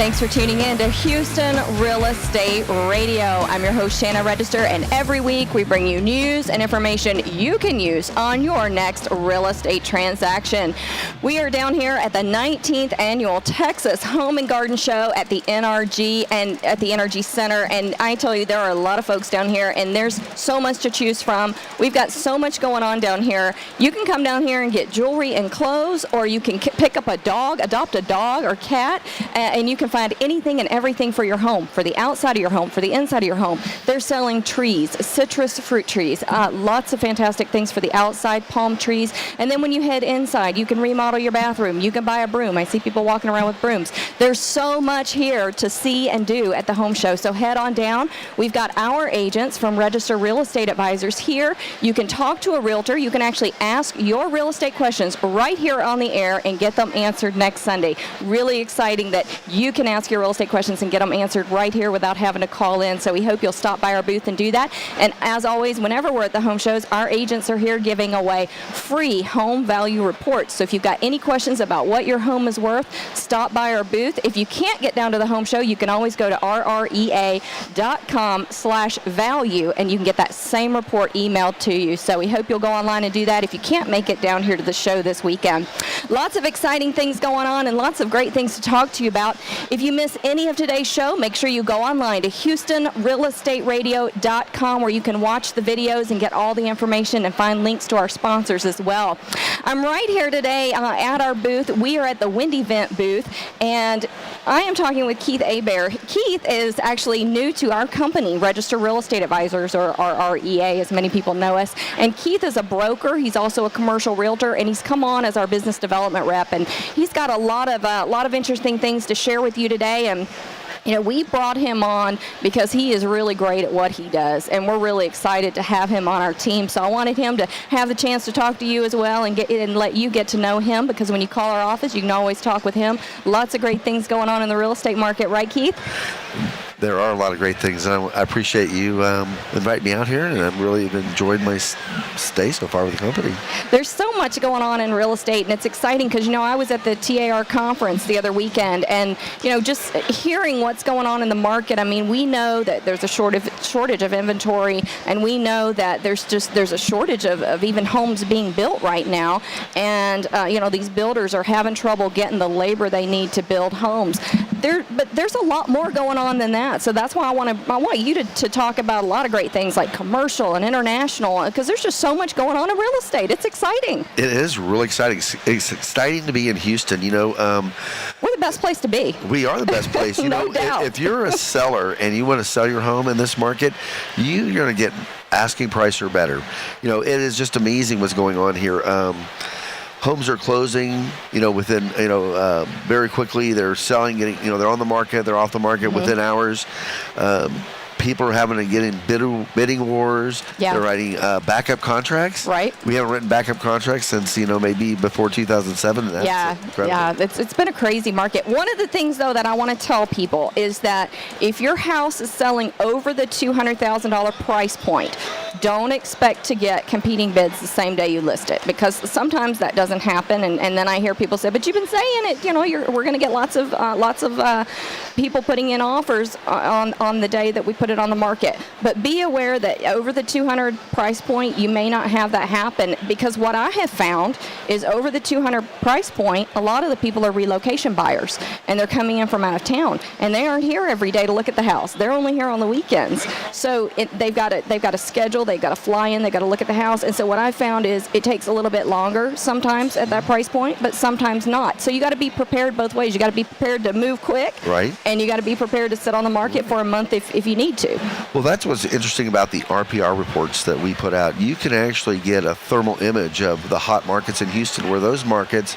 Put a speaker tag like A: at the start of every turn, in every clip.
A: Thanks for tuning in to Houston Real Estate Radio. I'm your host, Shanna Register, and every week we bring you news and information you can use on your next real estate transaction. We are down here at the 19th Annual Texas Home and Garden Show at the NRG and at the NRG Center, and I tell you, there are a lot of folks down here, and there's so much to choose from. We've got so much going on down here. You can come down here and get jewelry and clothes, or you can pick up a dog, adopt a dog or cat, and you can find anything and everything for your home, for the outside of your home, for the inside of your home. They're selling trees, citrus fruit trees, lots of fantastic things for the outside, palm trees. And then when you head inside, you can remodel your bathroom. You can buy a broom. I see people walking around with brooms. There's so much here to see and do at the home show. So head on down. We've got our agents from Register Real Estate Advisors here. You can talk to a realtor. You can actually ask your real estate questions right here on the air and get them answered next Sunday. Really exciting that you can ask your real estate questions and get them answered right here without having to call in. So we hope you'll stop by our booth and do that. And as always, whenever we're at the home shows, our agents are here giving away free home value reports. So if you've got any questions about what your home is worth, stop by our booth. If you can't get down to the home show, you can always go to RREA.com/value and you can get that same report emailed to you. So we hope you'll go online and do that if you can't make it down here to the show this weekend. Lots of exciting things going on and lots of great things to talk to you about. If you miss any of today's show, make sure you go online to HoustonRealEstateRadio.com where you can watch the videos and get all the information and find links to our sponsors as well. I'm right here today at our booth. We are at the WindeeVent booth, and I am talking with Keith Hebert. Keith is actually new to our company, Register Real Estate Advisors, or RREA, as many people know us. And Keith is a broker. He's also a commercial realtor, and he's come on as our business development rep. And he's got a lot of interesting things to share with you today. And you know, we brought him on because he is really great at what he does, and we're really excited to have him on our team. So I wanted him to have the chance to talk to you as well and let you get to know him, because when you call our office, you can always talk with him. Lots of great things going on in the real estate market, right, Keith?
B: There are a lot of great things, and I appreciate you inviting me out here, and I've really enjoyed my stay so far with the company.
A: There's so much going on in real estate, and it's exciting because, you know, I was at the TAR conference the other weekend, and, you know, just hearing what's going on in the market, I mean, we know that there's a shortage of inventory, and we know that there's a shortage of even homes being built right now, and, you know, these builders are having trouble getting the labor they need to build homes. But there's a lot more going on than that. So that's why I want you to talk about a lot of great things like commercial and international, because there's just so much going on in real estate. It's exciting. It
B: is really exciting. It's exciting to be in Houston. You know,
A: we're the best place to be.
B: We are the best place. You
A: No
B: know,
A: doubt.
B: If you're a seller and you want to sell your home in this market, you're going to get asking price or better. You know, it is just amazing what's going on here. Homes are closing, you know, within, very quickly. They're selling, they're on the market, they're off the market within hours. People are having to get in bidding wars.
A: Yeah.
B: They're writing backup contracts.
A: Right.
B: We haven't written backup contracts since, maybe before 2007. And that's incredible.
A: Yeah. It's been a crazy market. One of the things, though, that I want to tell people is that if your house is selling over the $200,000 price point, don't expect to get competing bids the same day you list it, because sometimes that doesn't happen. And then I hear people say, but you've been saying it, we're going to get lots of people putting in offers on the day that we put it on the market. But be aware that over the 200 price point, you may not have that happen, because what I have found is over the 200 price point, a lot of the people are relocation buyers, and they're coming in from out of town, and they aren't here every day to look at the house. They're only here on the weekends. So they've got a schedule, they've got to fly in, they've got to look at the house. And so what I found is it takes a little bit longer sometimes at that price point, but sometimes not. So you got to be prepared both ways. You got to be prepared to move quick,
B: right?
A: And you got to be prepared to sit on the market for a month if you need to.
B: Well, that's what's interesting about the RPR reports that we put out. You can actually get a thermal image of the hot markets in Houston, where those markets,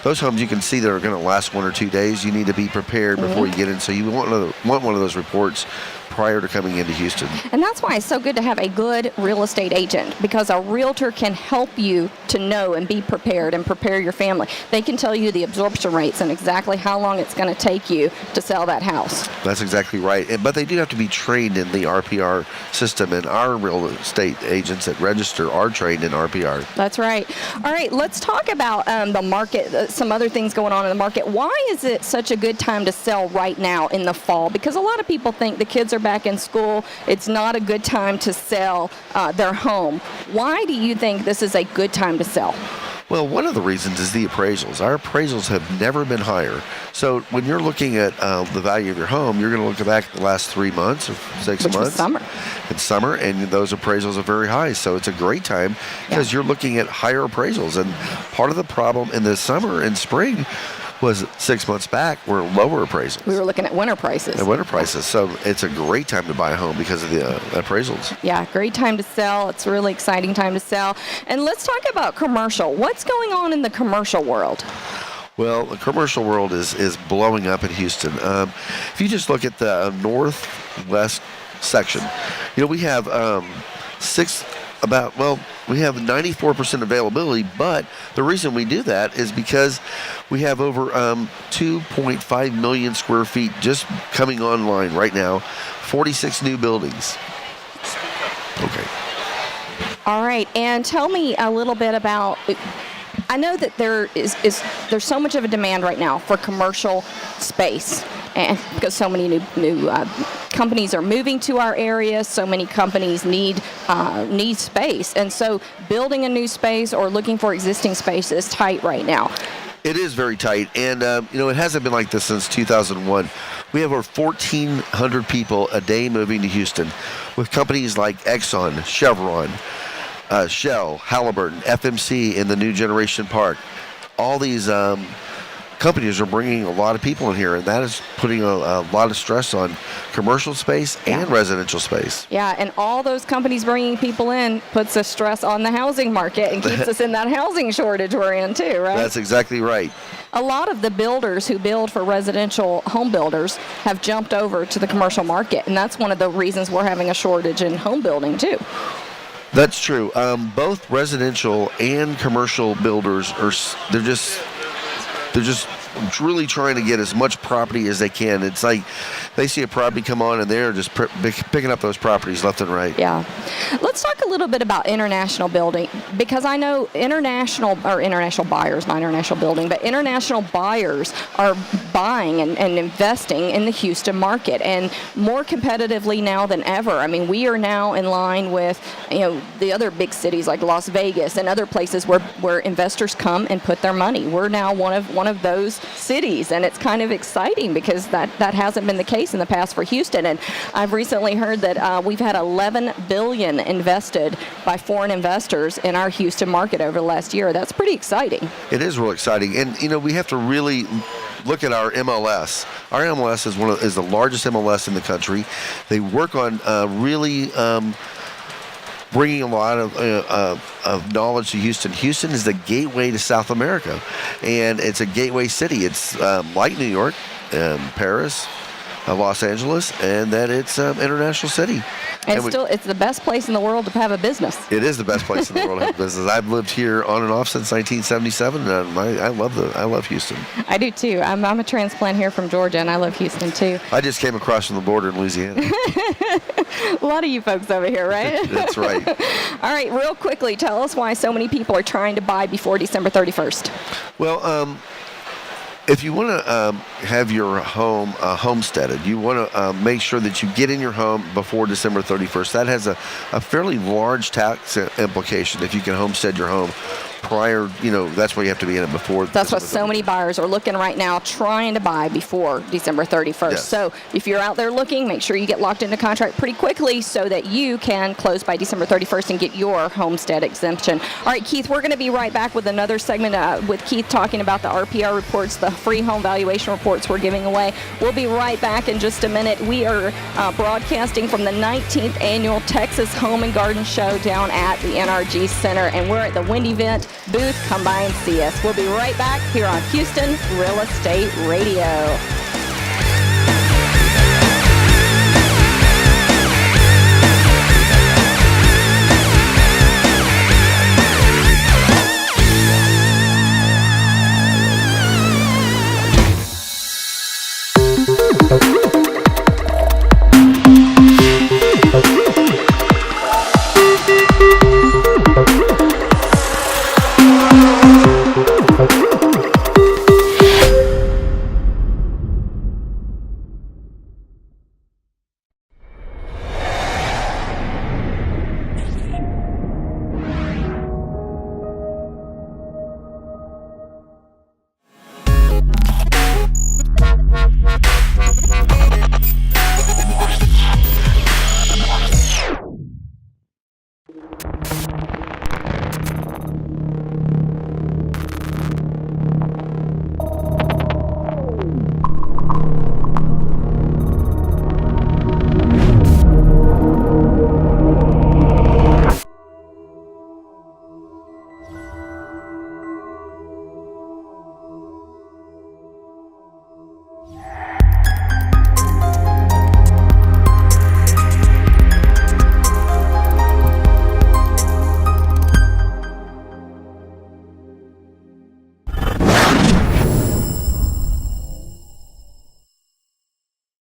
B: those homes you can see that are going to last 1 or 2 days. You need to be prepared before you get in. So you want one of those reports prior to coming into Houston.
A: And that's why it's so good to have a good real estate agent, because a realtor can help you to know and be prepared and prepare your family. They can tell you the absorption rates and exactly how long it's going to take you to sell that house.
B: That's exactly right. But they do have to be trained in the RPR system, and our real estate agents that register are trained in RPR.
A: That's right. All right, let's talk about the market, some other things going on in the market. Why is it such a good time to sell right now in the fall? Because a lot of people think the kids are back in school, it's not a good time to sell their home. Why do you think this is a good time to sell?
B: Well, one of the reasons is the appraisals. Our appraisals have never been higher. So when you're looking at the value of your home, you're going to look back at the last 3 months or 6
A: Which
B: months.
A: was summer.
B: It's summer, and those appraisals are very high. So it's a great time because you're looking at higher appraisals. And part of the problem in the summer and spring was 6 months back were lower appraisals.
A: We were looking at winter prices.
B: At winter prices. So it's a great time to buy a home because of the appraisals.
A: Yeah, great time to sell. It's a really exciting time to sell. And let's talk about commercial. What's going on in the commercial world?
B: Well, the commercial world is blowing up in Houston. If you just look at the northwest section, we have we have 94% availability, but the reason we do that is because we have over 2.5 million square feet just coming online right now, 46 new buildings. Okay.
A: All right, and tell me a little bit about, I know that there's so much of a demand right now for commercial space, and because so many new companies are moving to our area, so many companies need space, and so building a new space or looking for existing space is tight right now.
B: It is very tight, and it hasn't been like this since 2001. We have over 1,400 people a day moving to Houston, with companies like Exxon, Chevron, Shell, Halliburton, FMC in the New Generation Park. All these companies are bringing a lot of people in here, and that is putting a lot of stress on commercial space and residential space.
A: Yeah, and all those companies bringing people in puts a stress on the housing market and keeps us in that housing shortage we're in too, right?
B: That's exactly right.
A: A lot of the builders who build for residential home builders have jumped over to the commercial market, and that's one of the reasons we're having a shortage in home building too.
B: That's true. Both residential and commercial builders they're just really trying to get as much property as they can. It's like they see a property come on and they're just picking up those properties left and right.
A: Yeah. Let's talk a little bit about international building, because I know international buyers, not international building, but international buyers are buying and investing in the Houston market, and more competitively now than ever. I mean, we are now in line with the other big cities like Las Vegas and other places where investors come and put their money. We're now one of those cities, and it's kind of exciting because that hasn't been the case in the past for Houston. And I've recently heard that we've had $11 billion invested by foreign investors in our Houston market over the last year. That's pretty exciting.
B: It is real exciting, and we have to really look at our MLS. Our MLS is the largest MLS in the country. They work on really bringing a lot of knowledge to Houston. Houston is the gateway to South America, and it's a gateway city. It's like New York, Paris, Los Angeles, and that it's an international city.
A: And it's the best place in the world to have a business.
B: It is the best place in the world to have a business. I've lived here on and off since 1977, and I love Houston.
A: I do too. I'm a transplant here from Georgia, and I love Houston too.
B: I just came across from the border in Louisiana.
A: A lot of you folks over here, right?
B: That's right.
A: All right, real quickly, tell us why so many people are trying to buy before December 31st.
B: Well, if you want to have your home homesteaded, you want to make sure that you get in your home before December 31st. That has a fairly large tax implication if you can homestead your home prior, that's why you have to be in it before.
A: That's what so many buyers are looking right now, trying to buy before December 31st.
B: Yes.
A: So if you're out there looking, make sure you get locked into contract pretty quickly so that you can close by December 31st and get your homestead exemption. All right, Keith, we're going to be right back with another segment with Keith talking about the RPR reports, the free home valuation reports we're giving away. We'll be right back in just a minute. We are broadcasting from the 19th annual Texas Home and Garden Show down at the NRG Center, and we're at the WindeeVent booth. Come by and see us. We'll be right back here on Houston Real Estate Radio.